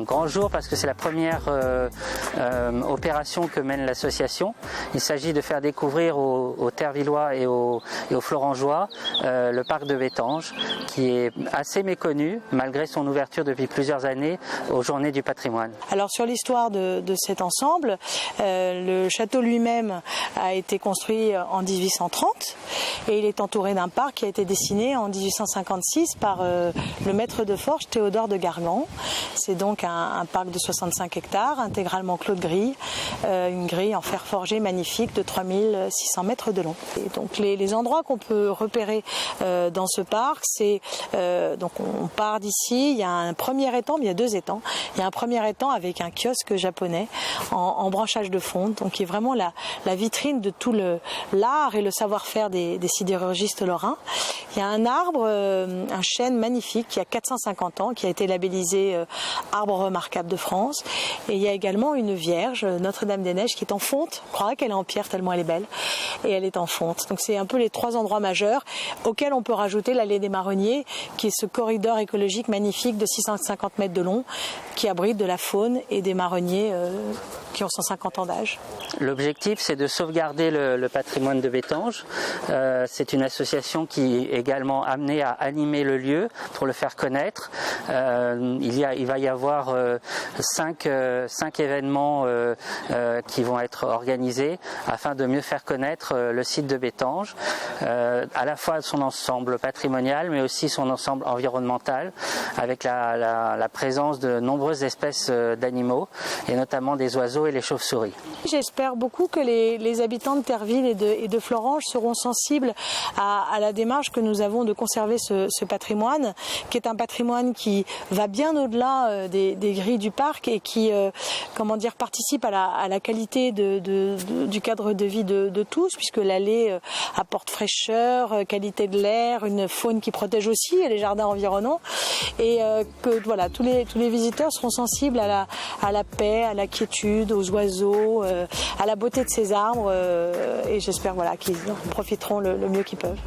un grand jour parce que c'est la première opération que mène l'association. Il s'agit de faire découvrir aux Tervillois et aux Florangeois le parc de Bettange, qui est assez méconnu malgré son ouverture depuis plusieurs années aux Journées du patrimoine. Alors sur l'histoire de cet ensemble, le château lui-même a été construit en 1830 et il est entouré d'un parc qui a été dessiné en 1856 par le maître de forge Théodore de Gargan. C'est donc un parc de 65 hectares, intégralement clos de grille, une grille en fer forgé magnifique de 3600 mètres de long. Et donc les endroits qu'on peut repérer dans ce parc, c'est donc on part d'ici, il y a un premier étang, il y a deux étangs. Il y a un premier étang avec un kiosque japonais en branchage de fonte, donc qui est vraiment la vitrine de tout l'art et le savoir-faire des sidérurgistes lorrains. Il y a un arbre, un chêne magnifique qui a 450 ans, qui a été labellisé arbre remarquable de France. Et il y a également une vierge, Notre-Dame-des-Neiges, qui est en fonte. On croirait qu'elle est en pierre tellement elle est belle. Et elle est en fonte. Donc c'est un peu les trois endroits majeurs auxquels on peut rajouter l'allée des Marronniers, qui est ce corridor écologique magnifique de 650 mètres de long, qui abrite de la faune et des marronniers qui ont 150 ans d'âge. L'objectif, c'est de sauvegarder le patrimoine de Bettange. C'est une association qui est également amenée à animer le lieu pour le faire connaître. Il va y avoir 5 événements qui vont être organisés afin de mieux faire connaître le site de Bettange, à la fois son ensemble patrimonial mais aussi son ensemble environnemental, avec la présence de nombreuses espèces d'animaux et notamment des oiseaux et les chauves-souris. J'espère beaucoup que les habitants de Terville et de Florange seront sensibles à la démarche que nous avons de conserver ce patrimoine, qui est un patrimoine qui va bien au-delà des grilles du parc et qui participe à la qualité du cadre de vie de tous, puisque l'allée apporte fraîcheur, qualité de l'air, une faune qui protège aussi les jardins environnants, et que voilà, tous les visiteurs seront sensibles à la paix, à la quiétude, aux oiseaux, à la beauté de ces arbres, et j'espère qu'ils en profiteront le mieux qu'ils peuvent.